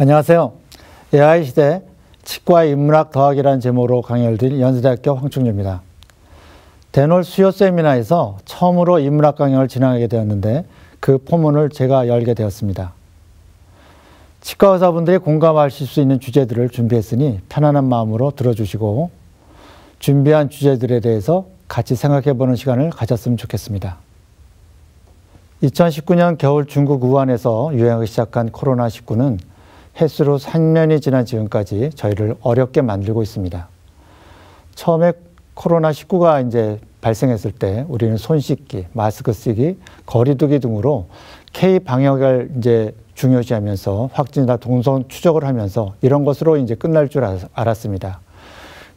안녕하세요. AI 시대 치과 인문학 더하기라는 제목으로 강의를 드릴 연세대학교 황충주입니다. 대놀 수요 세미나에서 처음으로 인문학 강연을 진행하게 되었는데 그 포문을 제가 열게 되었습니다. 치과 의사분들이 공감하실 수 있는 주제들을 준비했으니 편안한 마음으로 들어주시고 준비한 주제들에 대해서 같이 생각해보는 시간을 가졌으면 좋겠습니다. 2019년 겨울 중국 우한에서 유행하기 시작한 코로나19는 해수로 3년이 지난 지금까지 저희를 어렵게 만들고 있습니다. 처음에 코로나19가 이제 발생했을 때 우리는 손 씻기, 마스크 쓰기, 거리 두기 등으로 K 방역을 이제 중요시하면서 확진자 동선 추적을 하면서 이런 것으로 이제 끝날 줄 알았습니다.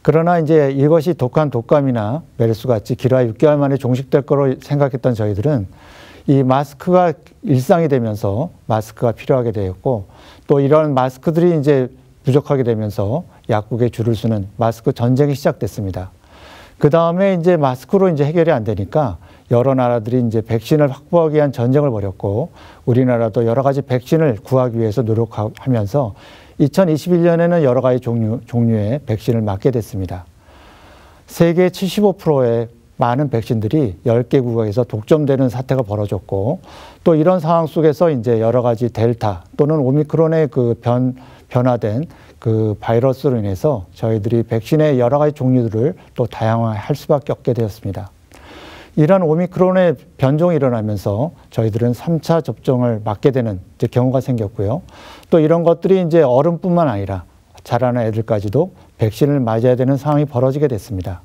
그러나 이제 이것이 독한 독감이나 메르스 같이 길어야 6개월 만에 종식될 거로 생각했던 저희들은 이 마스크가 일상이 되면서 마스크가 필요하게 되었고 또 이런 마스크들이 이제 부족하게 되면서 약국에 줄을 서는 마스크 전쟁이 시작됐습니다. 그 다음에 이제 마스크로 이제 해결이 안 되니까 여러 나라들이 이제 백신을 확보하기 위한 전쟁을 벌였고 우리나라도 여러 가지 백신을 구하기 위해서 노력하면서 2021년에는 여러 가지 종류의 백신을 맞게 됐습니다. 세계 75%의 많은 백신들이 10개 국가에서 독점되는 사태가 벌어졌고 또 이런 상황 속에서 이제 여러 가지 델타 또는 오미크론의 그 변화된 그 바이러스로 인해서 저희들이 백신의 여러 가지 종류들을 또 다양화할 수밖에 없게 되었습니다. 이런 오미크론의 변종이 일어나면서 저희들은 3차 접종을 맞게 되는 이제 경우가 생겼고요. 또 이런 것들이 이제 어른뿐만 아니라 자라는 애들까지도 백신을 맞아야 되는 상황이 벌어지게 됐습니다.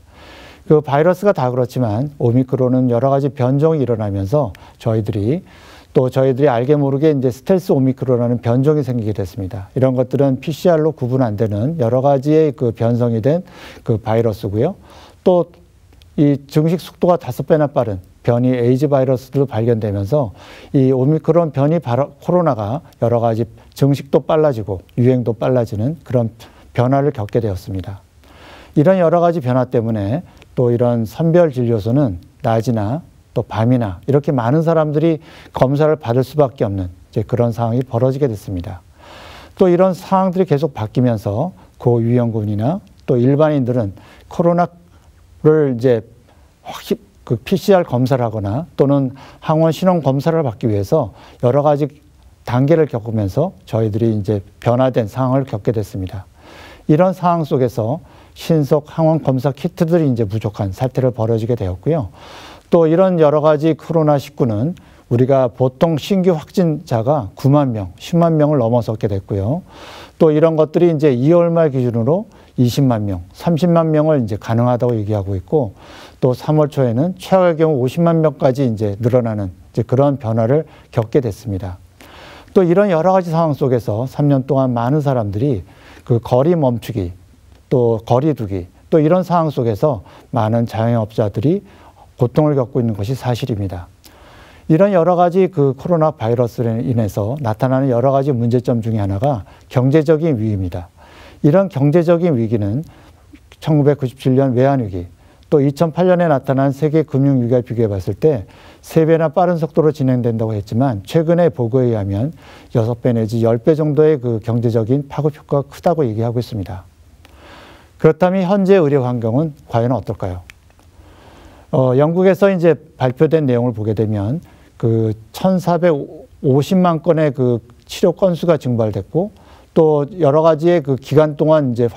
그 바이러스가 다 그렇지만 오미크론은 여러 가지 변종이 일어나면서 저희들이 알게 모르게 이제 스텔스 오미크론이라는 변종이 생기게 됐습니다. 이런 것들은 PCR로 구분 안 되는 여러 가지의 그 변성이 된 그 바이러스고요. 또 이 증식 속도가 5배나 빠른 변이 에이즈 바이러스도 발견되면서 이 오미크론 변이 코로나가 여러 가지 증식도 빨라지고 유행도 빨라지는 그런 변화를 겪게 되었습니다. 이런 여러 가지 변화 때문에 또 이런 선별진료소는 낮이나 또 밤이나 이렇게 많은 사람들이 검사를 받을 수밖에 없는 이제 그런 상황이 벌어지게 됐습니다. 또 이런 상황들이 계속 바뀌면서 고위험군이나 또 일반인들은 코로나를 이제 그 PCR 검사를 하거나 또는 항원 신원 검사를 받기 위해서 여러 가지 단계를 겪으면서 저희들이 이제 변화된 상황을 겪게 됐습니다. 이런 상황 속에서 신속 항원 검사 키트들이 이제 부족한 사태를 벌어지게 되었고요. 또 이런 여러 가지 코로나19는 우리가 보통 신규 확진자가 9만 명, 10만 명을 넘어섰게 됐고요. 또 이런 것들이 이제 2월 말 기준으로 20만 명, 30만 명을 이제 가능하다고 얘기하고 있고 또 3월 초에는 최악의 경우 50만 명까지 이제 늘어나는 이제 그런 변화를 겪게 됐습니다. 또 이런 여러 가지 상황 속에서 3년 동안 많은 사람들이 그 거리 멈추기, 또 거리 두기, 또 이런 상황 속에서 많은 자영업자들이 고통을 겪고 있는 것이 사실입니다. 이런 여러 가지 그 코로나 바이러스로 인해서 나타나는 여러 가지 문제점 중에 하나가 경제적인 위기입니다. 이런 경제적인 위기는 1997년 외환위기, 또 2008년에 나타난 세계 금융위기와 비교해 봤을 때 3배나 빠른 속도로 진행된다고 했지만 최근의 보고에 의하면 6배 내지 10배 정도의 그 경제적인 파급 효과가 크다고 얘기하고 있습니다. 그렇다면 현재 의료 환경은 과연 어떨까요? 영국에서 이제 발표된 내용을 보게 되면 그 1,450만 건의 그 치료 건수가 증발됐고 또 여러 가지의 그 기간 동안 이제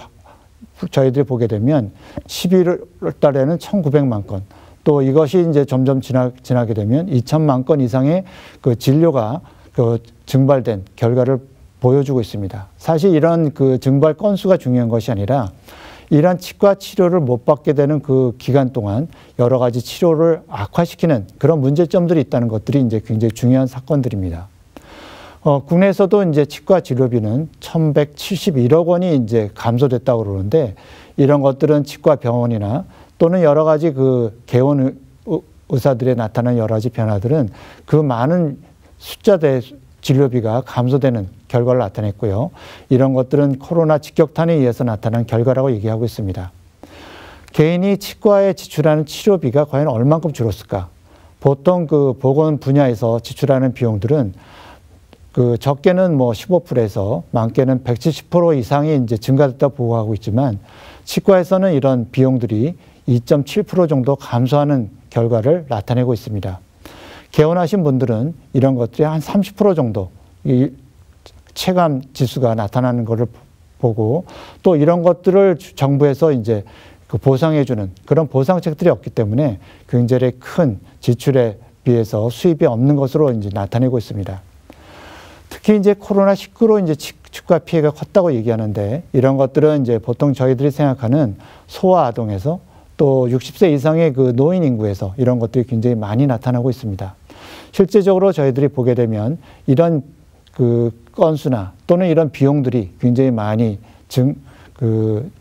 저희들이 보게 되면 11월 달에는 1,900만 건, 또 이것이 이제 점점 지나게 되면 2,000만 건 이상의 그 진료가 그 증발된 결과를 보여주고 있습니다. 사실 이런 그 증발 건수가 중요한 것이 아니라 이러한 치과 치료를 못 받게 되는 그 기간 동안 여러 가지 치료를 악화시키는 그런 문제점들이 있다는 것들이 이제 굉장히 중요한 사건들입니다. 국내에서도 이제 치과 치료비는 1,171억 원이 이제 감소됐다고 그러는데 이런 것들은 치과 병원이나 또는 여러 가지 그 개원 의사들에 나타난 여러 가지 변화들은 그 많은 숫자대 진료비가 감소되는 결과를 나타냈고요. 이런 것들은 코로나 직격탄에 의해서 나타난 결과라고 얘기하고 있습니다. 개인이 치과에 지출하는 치료비가 과연 얼만큼 줄었을까? 보통 그 보건 분야에서 지출하는 비용들은 그 적게는 뭐 15%에서 많게는 170% 이상이 이제 증가됐다 보고하고 있지만 치과에서는 이런 비용들이 2.7% 정도 감소하는 결과를 나타내고 있습니다. 개원하신 분들은 이런 것들이 한 30% 정도 이 체감 지수가 나타나는 것을 보고 또 이런 것들을 정부에서 이제 그 보상해주는 그런 보상책들이 없기 때문에 굉장히 큰 지출에 비해서 수입이 없는 것으로 이제 나타내고 있습니다. 특히 이제 코로나19로 이제 치과 피해가 컸다고 얘기하는데 이런 것들은 이제 보통 저희들이 생각하는 소아 아동에서 또 60세 이상의 그 노인 인구에서 이런 것들이 굉장히 많이 나타나고 있습니다. 실제적으로 저희들이 보게 되면 이런 그 건수나 또는 이런 비용들이 굉장히 많이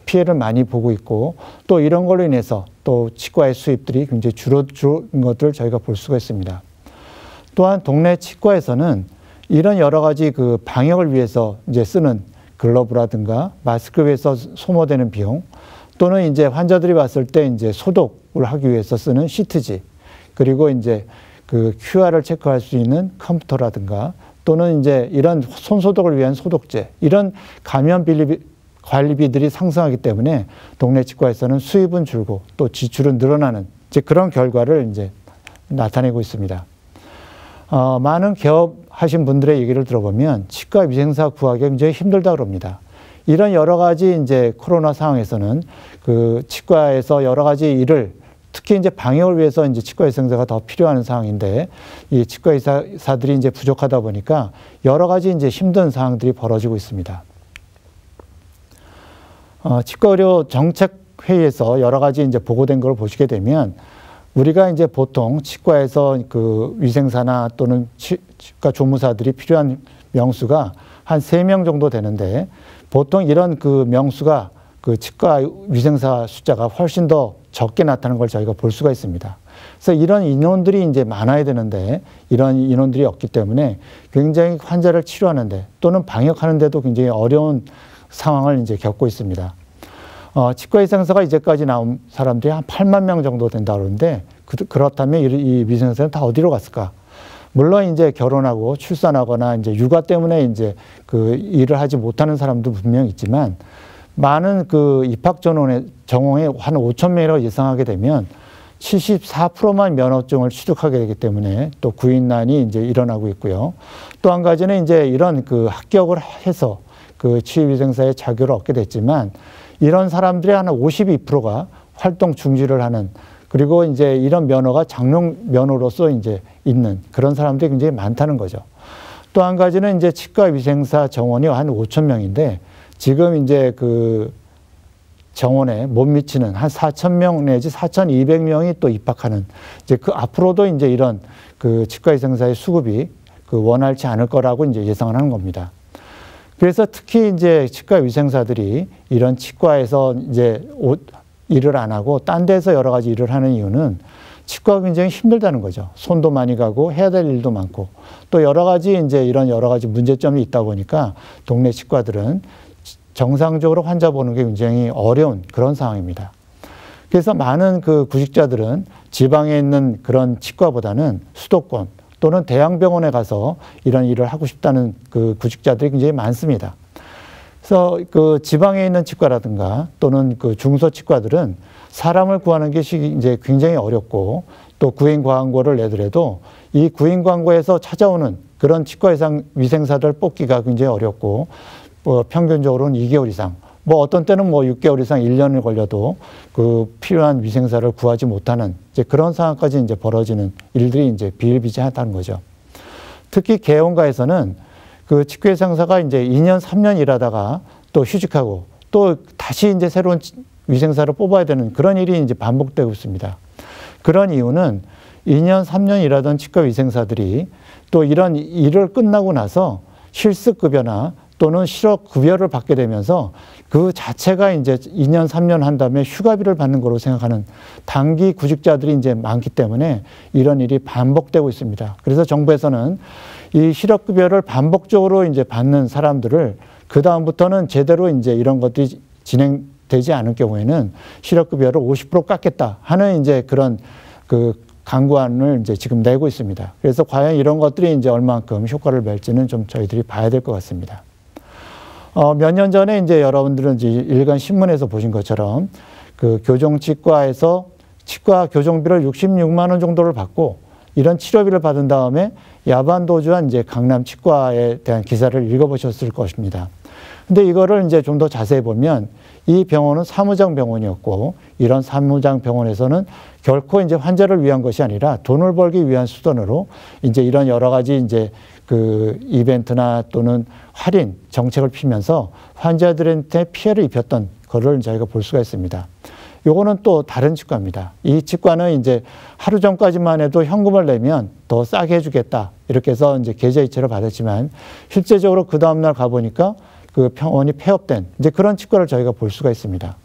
피해를 많이 보고 있고 또 이런 걸로 인해서 또 치과의 수입들이 굉장히 줄어든 것들을 저희가 볼 수가 있습니다. 또한 동네 치과에서는 이런 여러 가지 그 방역을 위해서 이제 쓰는 글러브라든가 마스크를 위해서 소모되는 비용 또는 이제 환자들이 왔을 때 이제 소독을 하기 위해서 쓰는 시트지 그리고 이제 그 QR을 체크할 수 있는 컴퓨터라든가 또는 이제 이런 손소독을 위한 소독제 이런 감염 관리비들이 상승하기 때문에 동네 치과에서는 수입은 줄고 또 지출은 늘어나는 이제 그런 결과를 이제 나타내고 있습니다. 많은 개업하신 분들의 얘기를 들어보면 치과 위생사 구하기가 굉장히 힘들다 그럽니다. 이런 여러 가지 이제 코로나 상황에서는 그 치과에서 여러 가지 일을 특히 이제 방역을 위해서 이제 치과 위생사가 더 필요한 상황인데 이 치과 의사들이 이제 부족하다 보니까 여러 가지 이제 힘든 상황들이 벌어지고 있습니다. 치과 의료 정책 회의에서 여러 가지 이제 보고된 걸 보시게 되면 우리가 이제 보통 치과에서 그 위생사나 또는 치과 조무사들이 필요한 명수가 한 3명 정도 되는데 보통 이런 그 명수가 그 치과 위생사 숫자가 훨씬 더 적게 나타나는 걸 저희가 볼 수가 있습니다. 그래서 이런 인원들이 이제 많아야 되는데 이런 인원들이 없기 때문에 굉장히 환자를 치료하는데 또는 방역하는데도 굉장히 어려운 상황을 이제 겪고 있습니다. 치과 위생사가 이제까지 나온 사람들이 한 8만 명 정도 된다 그러는데 그렇다면 이 위생사는 다 어디로 갔을까? 물론 이제 결혼하고 출산하거나 이제 육아 때문에 이제 그 일을 하지 못하는 사람도 분명 있지만 많은 그 입학 정원에 한 5천 명이라고 예상하게 되면 74%만 면허증을 취득하게 되기 때문에 또 구인난이 이제 일어나고 있고요. 또 한 가지는 이제 이런 그 합격을 해서 그 치위생사의 자격을 얻게 됐지만 이런 사람들의 한 52%가 활동 중지를 하는 그리고 이제 이런 면허가 장롱 면허로서 이제 있는 그런 사람들이 굉장히 많다는 거죠. 또 한 가지는 이제 치과 위생사 정원이 한 5천 명인데 지금 이제 그 정원에 못 미치는 한 4천 명 내지 4,200명이 또 입학하는 이제 그 앞으로도 이제 이런 그 치과 위생사의 수급이 그 원활치 않을 거라고 이제 예상을 하는 겁니다. 그래서 특히 이제 치과 위생사들이 이런 치과에서 이제 일을 안 하고 딴 데서 여러 가지 일을 하는 이유는 치과가 굉장히 힘들다는 거죠. 손도 많이 가고 해야 될 일도 많고 또 여러 가지 이제 이런 여러 가지 문제점이 있다 보니까 동네 치과들은 정상적으로 환자 보는 게 굉장히 어려운 그런 상황입니다. 그래서 많은 그 구직자들은 지방에 있는 그런 치과보다는 수도권 또는 대형병원에 가서 이런 일을 하고 싶다는 그 구직자들이 굉장히 많습니다. 그래서 그 지방에 있는 치과라든가 또는 그 중소치과들은 사람을 구하는 것이 이제 굉장히 어렵고 또 구인 광고를 내더라도 이 구인 광고에서 찾아오는 그런 치과 위생사들 뽑기가 굉장히 어렵고 평균적으로는 2개월 이상, 어떤 때는 6개월 이상 1년을 걸려도 그 필요한 위생사를 구하지 못하는 이제 그런 상황까지 이제 벌어지는 일들이 이제 비일비재하다는 거죠. 특히 개원가에서는 그 치과 위생사가 이제 2년, 3년 일하다가 또 휴직하고 또 다시 이제 새로운 위생사를 뽑아야 되는 그런 일이 이제 반복되고 있습니다. 그런 이유는 2년, 3년 일하던 치과 위생사들이 또 이런 일을 끝나고 나서 실습급여나 또는 실업급여를 받게 되면서 그 자체가 이제 2년, 3년 한 다음에 휴가비를 받는 거로 생각하는 단기 구직자들이 이제 많기 때문에 이런 일이 반복되고 있습니다. 그래서 정부에서는 이 실업급여를 반복적으로 이제 받는 사람들을 그다음부터는 제대로 이제 이런 것들이 진행되지 않을 경우에는 실업급여를 50% 깎겠다 하는 이제 그런 그 강구안을 이제 지금 내고 있습니다. 그래서 과연 이런 것들이 이제 얼만큼 효과를 낼지는 좀 저희들이 봐야 될 것 같습니다. 몇 년 전에 이제 여러분들은 이제 일간 신문에서 보신 것처럼 그 교정치과에서 치과 교정비를 66만 원 정도를 받고 이런 치료비를 받은 다음에 야반도주한 이제 강남 치과에 대한 기사를 읽어보셨을 것입니다. 근데 이거를 이제 좀 더 자세히 보면 이 병원은 사무장 병원이었고 이런 사무장 병원에서는 결코 이제 환자를 위한 것이 아니라 돈을 벌기 위한 수단으로 이제 이런 여러 가지 이제 그 이벤트나 또는 할인 정책을 피면서 환자들한테 피해를 입혔던 거를 저희가 볼 수가 있습니다. 요거는 또 다른 치과입니다. 이 치과는 이제 하루 전까지만 해도 현금을 내면 더 싸게 해주겠다. 이렇게 해서 이제 계좌 이체를 받았지만 실제적으로 그 다음날 가보니까 그 병원이 폐업된 이제 그런 치과를 저희가 볼 수가 있습니다.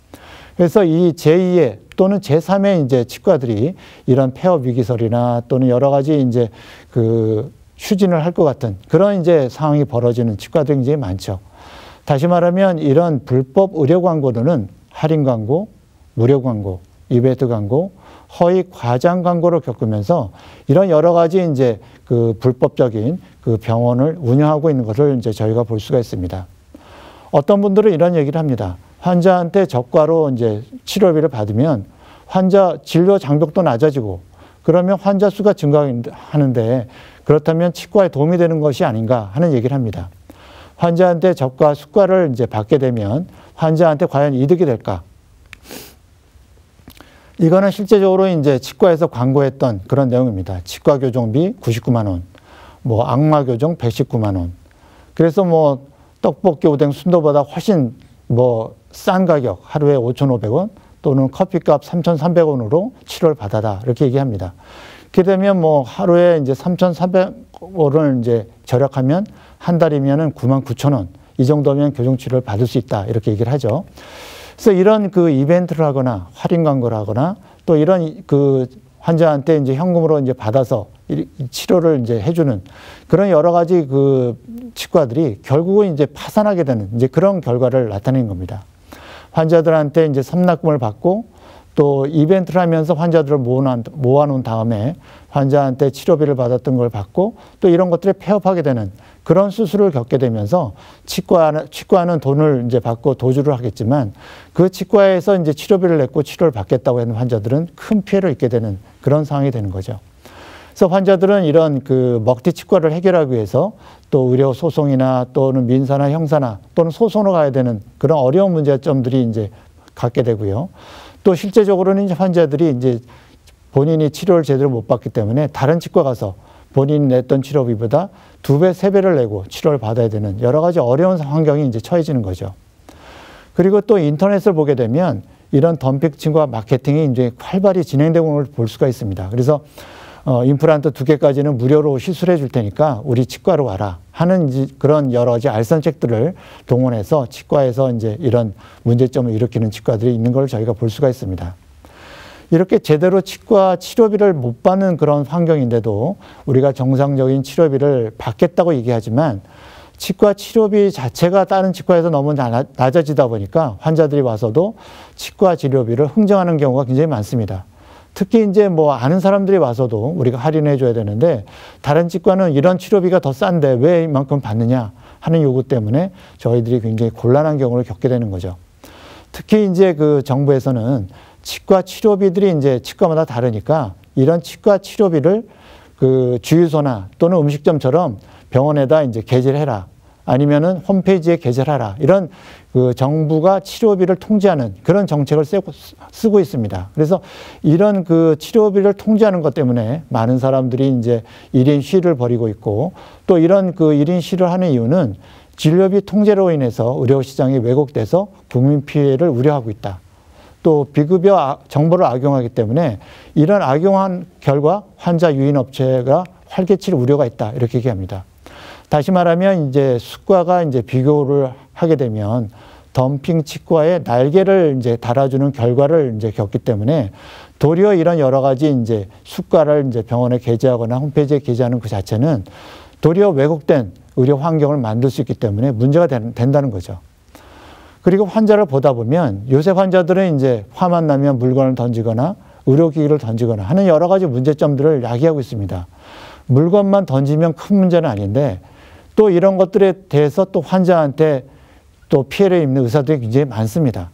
그래서 이 제2의 또는 제3의 이제 치과들이 이런 폐업 위기설이나 또는 여러 가지 이제 그 추진을 할 것 같은 그런 이제 상황이 벌어지는 치과들이 굉장히 많죠. 다시 말하면 이런 불법 의료 광고들은 할인 광고, 무료 광고, 이벤트 광고, 허위 과장 광고를 겪으면서 이런 여러 가지 이제 그 불법적인 그 병원을 운영하고 있는 것을 이제 저희가 볼 수가 있습니다. 어떤 분들은 이런 얘기를 합니다. 환자한테 저가로 이제 치료비를 받으면 환자 진료 장벽도 낮아지고 그러면 환자 수가 증가하는데 그렇다면 치과에 도움이 되는 것이 아닌가 하는 얘기를 합니다. 환자한테 저가 수가를 이제 받게 되면 환자한테 과연 이득이 될까? 이거는 실제적으로 이제 치과에서 광고했던 그런 내용입니다. 치과 교정비 99만 원, 뭐 악마 교정 119만 원. 그래서 뭐 떡볶이, 오뎅, 순도보다 훨씬 뭐 싼 가격, 하루에 5,500원 또는 커피값 3,300원으로 치료를 받아라 이렇게 얘기합니다. 그렇게 되면 뭐 하루에 이제 3,300원을 이제 절약하면 한 달이면은 99,000원 이 정도면 교정 치료를 받을 수 있다 이렇게 얘기를 하죠. 그래서 이런 그 이벤트를 하거나 할인 광고를 하거나 또 이런 그 환자한테 이제 현금으로 이제 받아서 치료를 이제 해주는 그런 여러 가지 그 치과들이 결국은 이제 파산하게 되는 이제 그런 결과를 나타내는 겁니다. 환자들한테 이제 선납금을 받고 또 이벤트를 하면서 환자들을 모아놓은 다음에 환자한테 치료비를 받았던 걸 받고 또 이런 것들이 폐업하게 되는 그런 수술을 겪게 되면서 치과는 돈을 이제 받고 도주를 하겠지만 그 치과에서 이제 치료비를 냈고 치료를 받겠다고 하는 환자들은 큰 피해를 입게 되는 그런 상황이 되는 거죠. 그래서 환자들은 이런 그 먹튀 치과를 해결하기 위해서 또 의료 소송이나 또는 민사나 형사나 또는 소송으로 가야 되는 그런 어려운 문제점들이 이제 갖게 되고요. 또 실제적으로는 이제 환자들이 이제 본인이 치료를 제대로 못 받기 때문에 다른 치과 가서 본인이 냈던 치료비보다 2배, 3배를 내고 치료를 받아야 되는 여러 가지 어려운 환경이 이제 처해지는 거죠. 그리고 또 인터넷을 보게 되면 이런 덤핑치과 마케팅이 이제 활발히 진행되고 있는 걸 볼 수가 있습니다. 그래서 임플란트 2개까지는 무료로 시술해 줄 테니까 우리 치과로 와라 하는 그런 여러 가지 알선책들을 동원해서 치과에서 이제 이런 문제점을 일으키는 치과들이 있는 걸 저희가 볼 수가 있습니다. 이렇게 제대로 치과 치료비를 못 받는 그런 환경인데도 우리가 정상적인 치료비를 받겠다고 얘기하지만 치과 치료비 자체가 다른 치과에서 너무 낮아지다 보니까 환자들이 와서도 치과 치료비를 흥정하는 경우가 굉장히 많습니다. 특히 이제 뭐 아는 사람들이 와서도 우리가 할인해 줘야 되는데 다른 치과는 이런 치료비가 더 싼데 왜 이만큼 받느냐 하는 요구 때문에 저희들이 굉장히 곤란한 경우를 겪게 되는 거죠. 특히 이제 그 정부에서는 치과 치료비들이 이제 치과마다 다르니까 이런 치과 치료비를 그 주유소나 또는 음식점처럼 병원에다 이제 게재를 해라. 아니면은 홈페이지에 게재를 하라. 이런 그 정부가 치료비를 통제하는 그런 정책을 쓰고 있습니다. 그래서 이런 그 치료비를 통제하는 것 때문에 많은 사람들이 이제 1인 시위를 벌이고 있고 또 이런 그 1인 시위를 하는 이유는 진료비 통제로 인해서 의료시장이 왜곡돼서 국민 피해를 우려하고 있다. 또 비급여 정보를 악용하기 때문에 이런 악용한 결과 환자 유인 업체가 활개칠 우려가 있다. 이렇게 얘기합니다. 다시 말하면 이제 수과가 이제 비교를 하게 되면 덤핑 치과에 날개를 이제 달아주는 결과를 이제 겪기 때문에 도리어 이런 여러 가지 이제 수과를 이제 병원에 게재하거나 홈페이지에 게재하는 그 자체는 도리어 왜곡된 의료 환경을 만들 수 있기 때문에 문제가 된다는 거죠. 그리고 환자를 보다 보면 요새 환자들은 이제 화만 나면 물건을 던지거나 의료기기를 던지거나 하는 여러 가지 문제점들을 야기하고 있습니다. 물건만 던지면 큰 문제는 아닌데 또 이런 것들에 대해서 또 환자한테 또 피해를 입는 의사들이 굉장히 많습니다.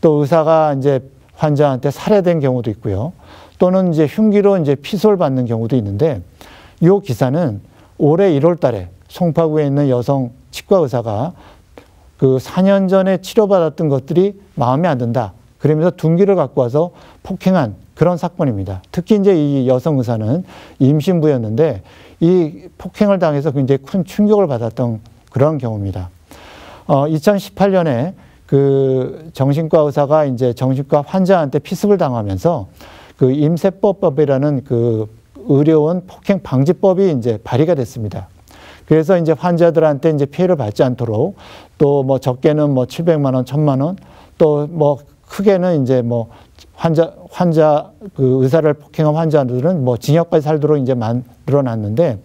또 의사가 이제 환자한테 살해된 경우도 있고요. 또는 이제 흉기로 이제 피소를 받는 경우도 있는데 이 기사는 올해 1월 달에 송파구에 있는 여성 치과 의사가 그 4년 전에 치료받았던 것들이 마음에 안 든다. 그러면서 둔기를 갖고 와서 폭행한 그런 사건입니다. 특히 이제 이 여성 의사는 임신부였는데 이 폭행을 당해서 굉장히 큰 충격을 받았던 그런 경우입니다. 2018년에 그 정신과 의사가 이제 정신과 환자한테 피습을 당하면서 그 임세법이라는 그 의료원 폭행 방지법이 이제 발의가 됐습니다. 그래서 이제 환자들한테 이제 피해를 받지 않도록 또 뭐 적게는 뭐 700만 원, 1000만 원, 또 뭐 크게는 이제 뭐 환자 그 의사를 폭행한 환자들은 뭐 징역까지 살도록 이제 만들어 놨는데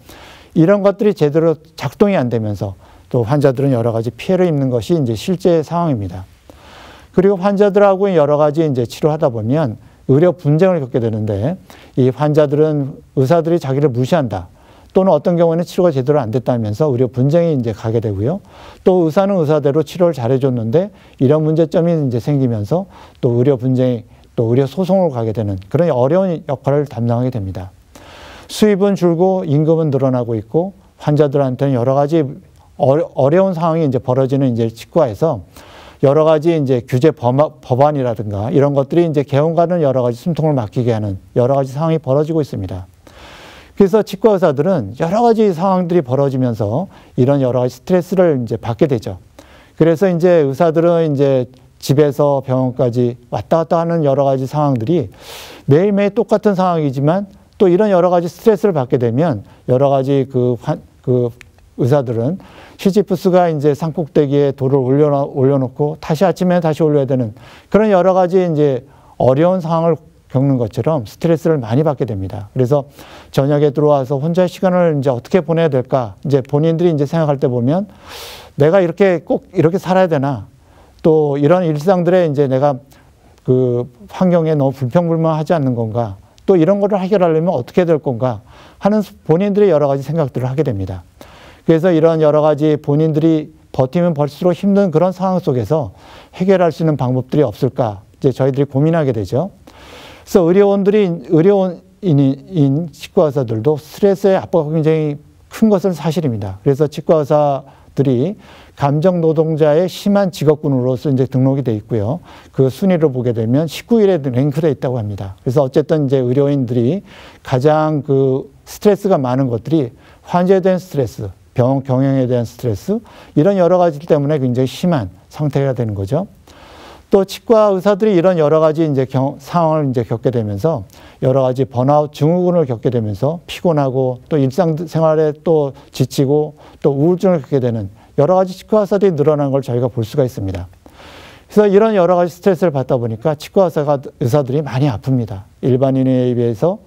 이런 것들이 제대로 작동이 안 되면서 또 환자들은 여러 가지 피해를 입는 것이 이제 실제 상황입니다. 그리고 환자들하고 여러 가지 이제 치료하다 보면 의료 분쟁을 겪게 되는데 이 환자들은 의사들이 자기를 무시한다. 또는 어떤 경우에는 치료가 제대로 안 됐다면서 의료 분쟁이 이제 가게 되고요. 또 의사는 의사대로 치료를 잘해줬는데 이런 문제점이 이제 생기면서 또 의료 분쟁이 또 의료 소송을 가게 되는 그런 어려운 역할을 담당하게 됩니다. 수입은 줄고 임금은 늘어나고 있고 환자들한테는 여러 가지 어려운 상황이 이제 벌어지는 이제 치과에서 여러 가지 이제 규제 법안이라든가 이런 것들이 이제 개헌과는 여러 가지 숨통을 막히게 하는 여러 가지 상황이 벌어지고 있습니다. 그래서 치과 의사들은 여러 가지 상황들이 벌어지면서 이런 여러 가지 스트레스를 이제 받게 되죠. 그래서 이제 의사들은 이제 집에서 병원까지 왔다 갔다 하는 여러 가지 상황들이 매일매일 똑같은 상황이지만 또 이런 여러 가지 스트레스를 받게 되면 여러 가지 그 의사들은 시지프스가 이제 산꼭대기에 돌을 올려놓고 다시 아침에 다시 올려야 되는 그런 여러 가지 이제 어려운 상황을 겪는 것처럼 스트레스를 많이 받게 됩니다. 그래서 저녁에 들어와서 혼자 시간을 이제 어떻게 보내야 될까? 이제 본인들이 이제 생각할 때 보면 내가 이렇게 꼭 이렇게 살아야 되나? 또 이런 일상들에 이제 내가 그 환경에 너무 불평불만하지 않는 건가? 또 이런 거를 해결하려면 어떻게 될 건가? 하는 본인들의 여러 가지 생각들을 하게 됩니다. 그래서 이런 여러 가지 본인들이 버티면 벌수록 힘든 그런 상황 속에서 해결할 수 있는 방법들이 없을까? 이제 저희들이 고민하게 되죠. 그래서 의료인인 치과 의사들도 스트레스의 압박이 굉장히 큰 것은 사실입니다. 그래서 치과 의사들이 감정 노동자의 심한 직업군으로서 이제 등록이 돼 있고요. 그 순위를 보게 되면 19위에 랭크되어 있다고 합니다. 그래서 어쨌든 이제 의료인들이 가장 그 스트레스가 많은 것들이 환자에 대한 스트레스, 병원 경영에 대한 스트레스, 이런 여러 가지 때문에 굉장히 심한 상태가 되는 거죠. 또 치과 의사들이 이런 여러 가지 이제 상황을 이제 겪게 되면서 여러 가지 번아웃 증후군을 겪게 되면서 피곤하고 또 일상생활에 또 지치고 또 우울증을 겪게 되는 여러 가지 치과 의사들이 늘어난 걸 저희가 볼 수가 있습니다. 그래서 이런 여러 가지 스트레스를 받다 보니까 치과 의사들이 많이 아픕니다. 일반인에 비해서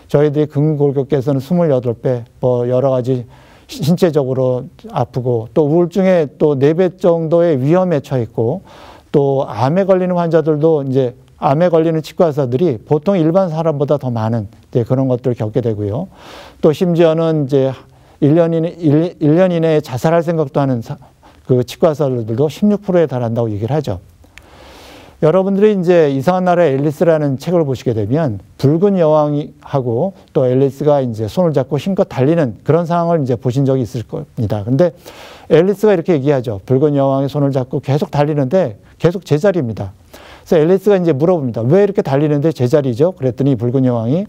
저희들이 근골격계에서는 28배, 뭐 여러 가지 신체적으로 아프고 또 우울증에 또 4배 정도의 위험에 처해 있고 또 암에 걸리는 환자들도 이제 암에 걸리는 치과 의사들이 보통 일반 사람보다 더 많은 이제 그런 것들을 겪게 되고요. 또 심지어는 이제 1년 이내에 자살할 생각도 하는 그 치과 의사들도 16%에 달한다고 얘기를 하죠. 여러분들이 이제 이상한 나라의 앨리스라는 책을 보시게 되면 붉은 여왕하고 또 앨리스가 이제 손을 잡고 힘껏 달리는 그런 상황을 이제 보신 적이 있을 겁니다. 근데 앨리스가 이렇게 얘기하죠. 붉은 여왕의 손을 잡고 계속 달리는데 계속 제자리입니다. 그래서 앨리스가 이제 물어봅니다. 왜 이렇게 달리는데 제자리죠? 그랬더니 붉은 여왕이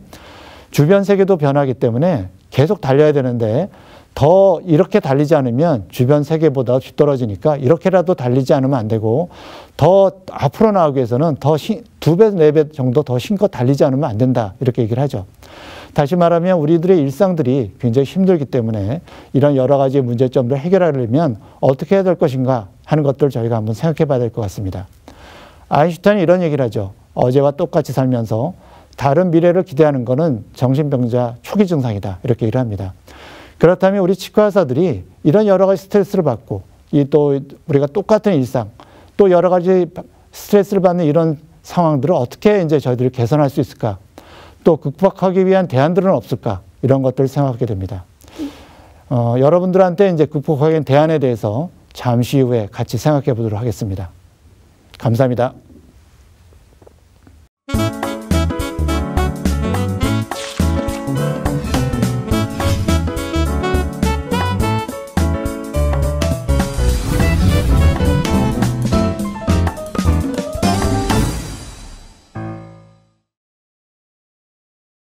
주변 세계도 변하기 때문에 계속 달려야 되는데 더 이렇게 달리지 않으면 주변 세계보다 뒤떨어지니까 이렇게라도 달리지 않으면 안 되고 더 앞으로 나가기 위해서는 더 2배, 4배 정도 더 힘껏 달리지 않으면 안 된다. 이렇게 얘기를 하죠. 다시 말하면 우리들의 일상들이 굉장히 힘들기 때문에 이런 여러 가지 문제점들을 해결하려면 어떻게 해야 될 것인가 하는 것들을 저희가 한번 생각해 봐야 될 것 같습니다. 아인슈타인이 이런 얘기를 하죠. 어제와 똑같이 살면서 다른 미래를 기대하는 것은 정신병자 초기 증상이다. 이렇게 얘기를 합니다. 그렇다면 우리 치과 의사들이 이런 여러 가지 스트레스를 받고 또 우리가 똑같은 일상 또 여러 가지 스트레스를 받는 이런 상황들을 어떻게 이제 저희들이 개선할 수 있을까 또 극복하기 위한 대안들은 없을까? 이런 것들을 생각하게 됩니다. 여러분들한테 이제 극복하기 위한 대안에 대해서 잠시 후에 같이 생각해 보도록 하겠습니다. 감사합니다.